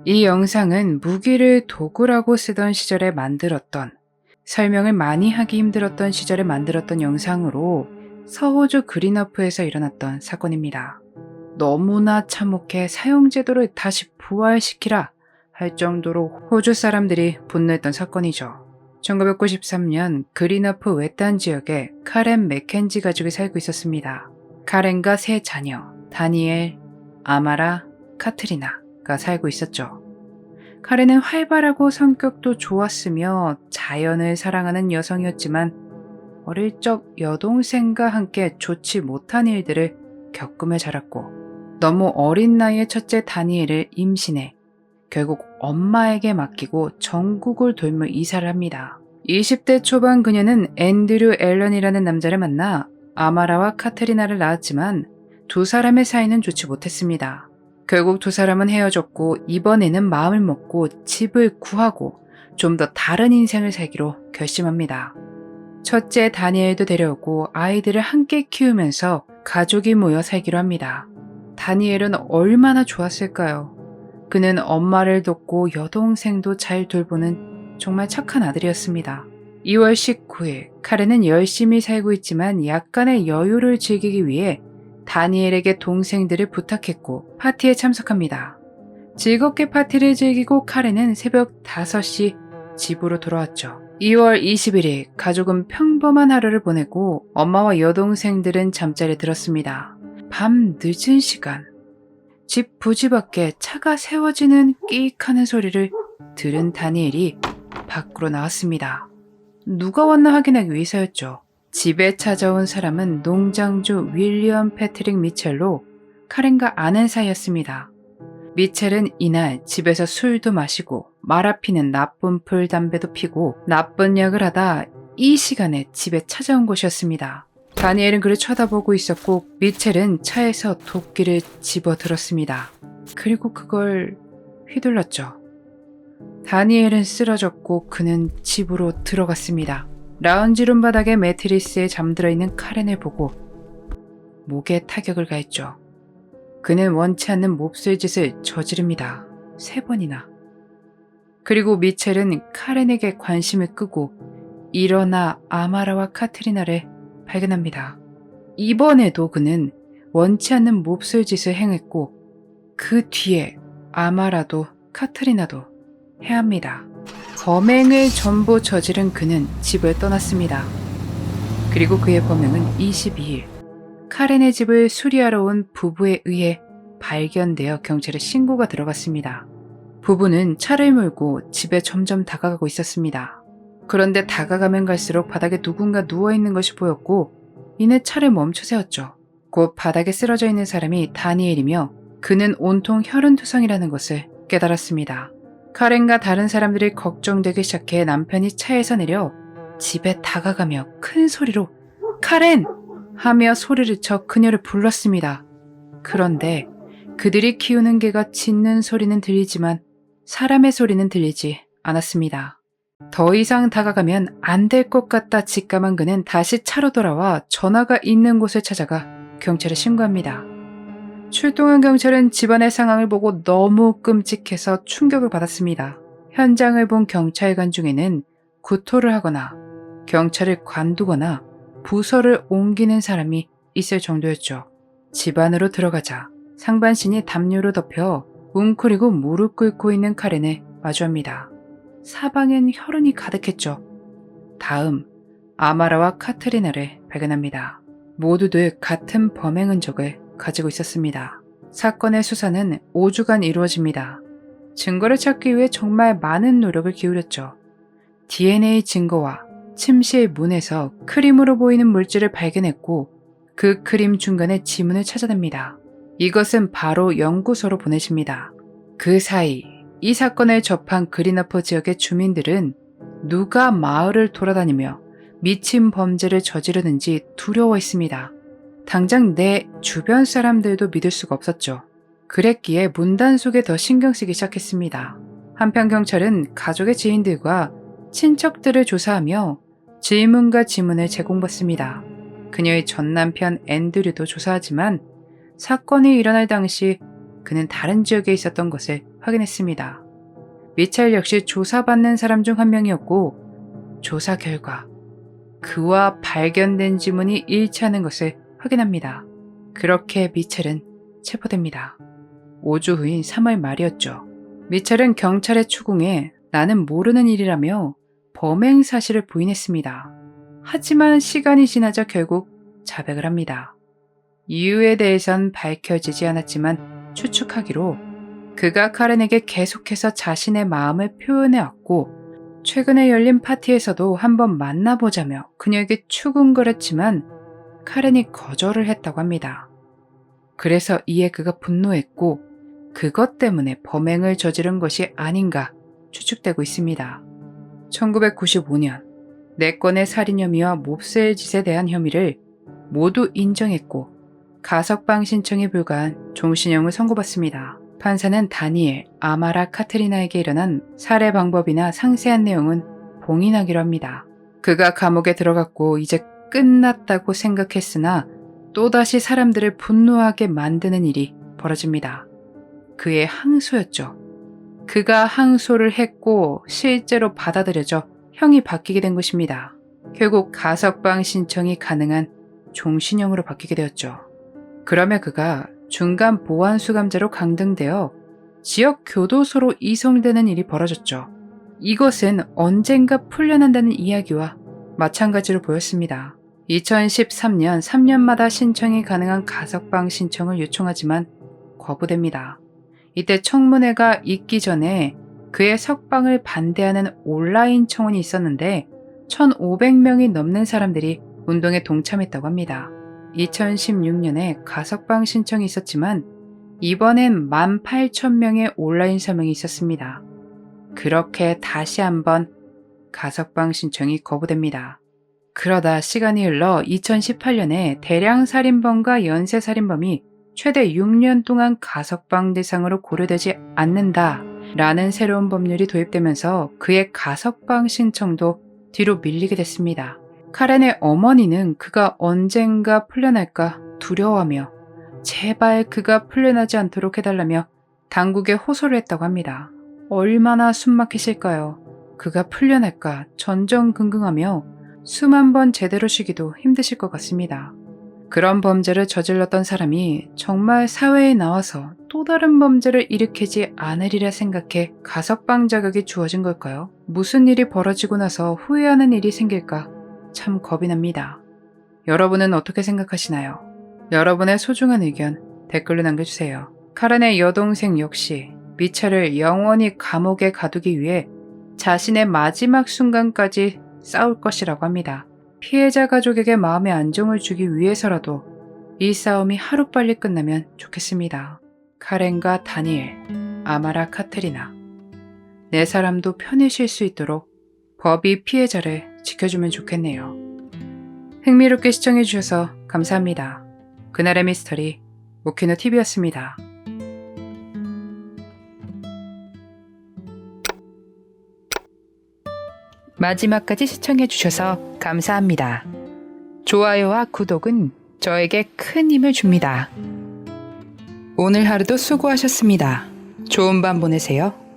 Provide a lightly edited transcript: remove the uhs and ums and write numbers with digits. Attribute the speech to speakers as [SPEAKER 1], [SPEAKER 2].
[SPEAKER 1] 이 영상은 무기를 도구라고 쓰던 시절에 만들었던, 설명을 많이 하기 힘들었던 시절에 만들었던 영상으로 서호주 그린어프에서 일어났던 사건입니다. 너무나 참혹해 사용제도를 다시 부활시키라 할 정도로 호주 사람들이 분노했던 사건이죠. 1993년 그린어프 외딴 지역에 카렌 맥켄지 가족이 살고 있었습니다. 카렌과 세 자녀, 다니엘, 아마라, 카트리나가 살고 있었죠. 카렌은 활발하고 성격도 좋았으며 자연을 사랑하는 여성이었지만 어릴 적 여동생과 함께 좋지 못한 일들을 겪으며 자랐고 너무 어린 나이에 첫째 다니엘을 임신해 결국 엄마에게 맡기고 전국을 돌며 이사를 합니다. 20대 초반 그녀는 앤드류 앨런이라는 남자를 만나 아마라와 카트리나를 낳았지만 두 사람의 사이는 좋지 못했습니다. 결국 두 사람은 헤어졌고 이번에는 마음을 먹고 집을 구하고 좀 더 다른 인생을 살기로 결심합니다. 첫째 다니엘도 데려오고 아이들을 함께 키우면서 가족이 모여 살기로 합니다. 다니엘은 얼마나 좋았을까요? 그는 엄마를 돕고 여동생도 잘 돌보는 정말 착한 아들이었습니다. 2월 19일 카렌은 열심히 살고 있지만 약간의 여유를 즐기기 위해 다니엘에게 동생들을 부탁했고 파티에 참석합니다. 즐겁게 파티를 즐기고 카렌은 새벽 5시 집으로 돌아왔죠. 2월 21일 가족은 평범한 하루를 보내고 엄마와 여동생들은 잠자리에 들었습니다. 밤 늦은 시간 집 부지 밖에 차가 세워지는 끼익 하는 소리를 들은 다니엘이 밖으로 나왔습니다. 누가 왔나 확인하기 위해서였죠. 집에 찾아온 사람은 농장주 윌리엄 패트릭 미첼로 카렌과 아는 사이였습니다. 미첼은 이날 집에서 술도 마시고 말아피는 나쁜 풀 담배도 피고 나쁜 약을 하다 이 시간에 집에 찾아온 것이었습니다. 다니엘은 그를 쳐다보고 있었고 미첼은 차에서 도끼를 집어들었습니다. 그리고 그걸 휘둘렀죠. 다니엘은 쓰러졌고 그는 집으로 들어갔습니다. 라운지룸 바닥에 매트리스에 잠들어 있는 카렌을 보고 목에 타격을 가했죠. 그는 원치 않는 몹쓸 짓을 저지릅니다. 3번이나. 그리고 미첼은 카렌에게 관심을 끄고 일어나 아마라와 카트리나를 발견합니다. 이번에도 그는 원치 않는 몹쓸 짓을 행했고 그 뒤에 아마라도 카트리나도 해야 합니다. 범행을 전부 저지른 그는 집을 떠났습니다. 그리고 그의 범행은 22일 카렌의 집을 수리하러 온 부부에 의해 발견되어 경찰에 신고가 들어갔습니다. 부부는 차를 몰고 집에 점점 다가가고 있었습니다. 그런데 다가가면 갈수록 바닥에 누군가 누워있는 것이 보였고 이내 차를 멈춰 세웠죠. 곧 바닥에 쓰러져 있는 사람이 다니엘이며 그는 온통 혈흔투성이라는 것을 깨달았습니다. 카렌과 다른 사람들이 걱정되기 시작해 남편이 차에서 내려 집에 다가가며 큰 소리로 카렌! 하며 소리를 쳐 그녀를 불렀습니다. 그런데 그들이 키우는 개가 짖는 소리는 들리지만 사람의 소리는 들리지 않았습니다. 더 이상 다가가면 안 될 것 같다 직감한 그는 다시 차로 돌아와 전화가 있는 곳을 찾아가 경찰에 신고합니다. 출동한 경찰은 집안의 상황을 보고 너무 끔찍해서 충격을 받았습니다. 현장을 본 경찰관 중에는 구토를 하거나 경찰을 관두거나 부서를 옮기는 사람이 있을 정도였죠. 집 안으로 들어가자 상반신이 담요로 덮여 웅크리고 무릎 꿇고 있는 카렌을 마주합니다. 사방엔 혈흔이 가득했죠. 다음 아마라와 카트리나를 발견합니다. 모두들 같은 범행 흔적을 가지고 있었습니다. 사건의 수사는 5주간 이루어집니다. 증거를 찾기 위해 정말 많은 노력을 기울였죠. DNA 증거와 침실 문에서 크림으로 보이는 물질을 발견했고 그 크림 중간에 지문을 찾아냅니다. 이것은 바로 연구소로 보내집니다. 그 사이 이 사건을 접한 그린어프 지역의 주민들은 누가 마을을 돌아다니며 미친 범죄를 저지르는지 두려워했습니다. 당장 내 주변 사람들도 믿을 수가 없었죠. 그랬기에 문단 속에 더 신경 쓰기 시작했습니다. 한편 경찰은 가족의 지인들과 친척들을 조사하며 질문과 지문을 제공받습니다. 그녀의 전 남편 앤드류도 조사하지만 사건이 일어날 당시 그는 다른 지역에 있었던 것을 확인했습니다. 미첼 역시 조사받는 사람 중 한 명이었고 조사 결과 그와 발견된 지문이 일치하는 것을 확인합니다. 그렇게 미첼은 체포됩니다. 5주 후인 3월 말이었죠. 미첼은 경찰의 추궁에 나는 모르는 일이라며 범행 사실을 부인했습니다. 하지만 시간이 지나자 결국 자백을 합니다. 이유에 대해선 밝혀지지 않았지만 추측하기로 그가 카렌에게 계속해서 자신의 마음을 표현해왔고 최근에 열린 파티에서도 한번 만나보자며 그녀에게 추궁거렸지만 카렌이 거절을 했다고 합니다. 그래서 이에 그가 분노했고 그것 때문에 범행을 저지른 것이 아닌가 추측되고 있습니다. 1995년 4건의 살인 혐의와 몹쓸 짓에 대한 혐의를 모두 인정했고 가석방 신청이 불가한 종신형을 선고받습니다. 판사는 다니엘, 아마라 카트리나에게 일어난 살해 방법이나 상세한 내용은 봉인하기로 합니다. 그가 감옥에 들어갔고 이제 끝났다고 생각했으나 또다시 사람들을 분노하게 만드는 일이 벌어집니다. 그의 항소였죠. 그가 항소를 했고 실제로 받아들여져 형이 바뀌게 된 것입니다. 결국 가석방 신청이 가능한 종신형으로 바뀌게 되었죠. 그러며 그가 중간 보안수감자로 강등되어 지역 교도소로 이송되는 일이 벌어졌죠. 이것은 언젠가 풀려난다는 이야기와 마찬가지로 보였습니다. 2013년 3년마다 신청이 가능한 가석방 신청을 요청하지만 거부됩니다. 이때 청문회가 있기 전에 그의 석방을 반대하는 온라인 청원이 있었는데 1,500명이 넘는 사람들이 운동에 동참했다고 합니다. 2016년에 가석방 신청이 있었지만 이번엔 18,000명의 온라인 서명이 있었습니다. 그렇게 다시 한번 가석방 신청이 거부됩니다. 그러다 시간이 흘러 2018년에 대량살인범과 연쇄살인범이 최대 6년 동안 가석방 대상으로 고려되지 않는다 라는 새로운 법률이 도입되면서 그의 가석방 신청도 뒤로 밀리게 됐습니다. 카렌의 어머니는 그가 언젠가 풀려날까 두려워하며 제발 그가 풀려나지 않도록 해달라며 당국에 호소를 했다고 합니다. 얼마나 숨막히실까요? 그가 풀려날까 전전긍긍하며 수만 번 제대로 쉬기도 힘드실 것 같습니다. 그런 범죄를 저질렀던 사람이 정말 사회에 나와서 또 다른 범죄를 일으키지 않으리라 생각해 가석방 자격이 주어진 걸까요? 무슨 일이 벌어지고 나서 후회하는 일이 생길까 참 겁이 납니다. 여러분은 어떻게 생각하시나요? 여러분의 소중한 의견 댓글로 남겨주세요. 카렌의 여동생 역시 미첼을 영원히 감옥에 가두기 위해 자신의 마지막 순간까지 싸울 것이라고 합니다. 피해자 가족에게 마음의 안정을 주기 위해서라도 이 싸움이 하루빨리 끝나면 좋겠습니다. 카렌과 다니엘, 아마라 카트리나. 네 사람도 편히 쉴 수 있도록 법이 피해자를 지켜주면 좋겠네요. 흥미롭게 시청해주셔서 감사합니다. 그날의 미스터리 오키노TV였습니다. 마지막까지 시청해주셔서 감사합니다. 좋아요와 구독은 저에게 큰 힘을 줍니다. 오늘 하루도 수고하셨습니다. 좋은 밤 보내세요.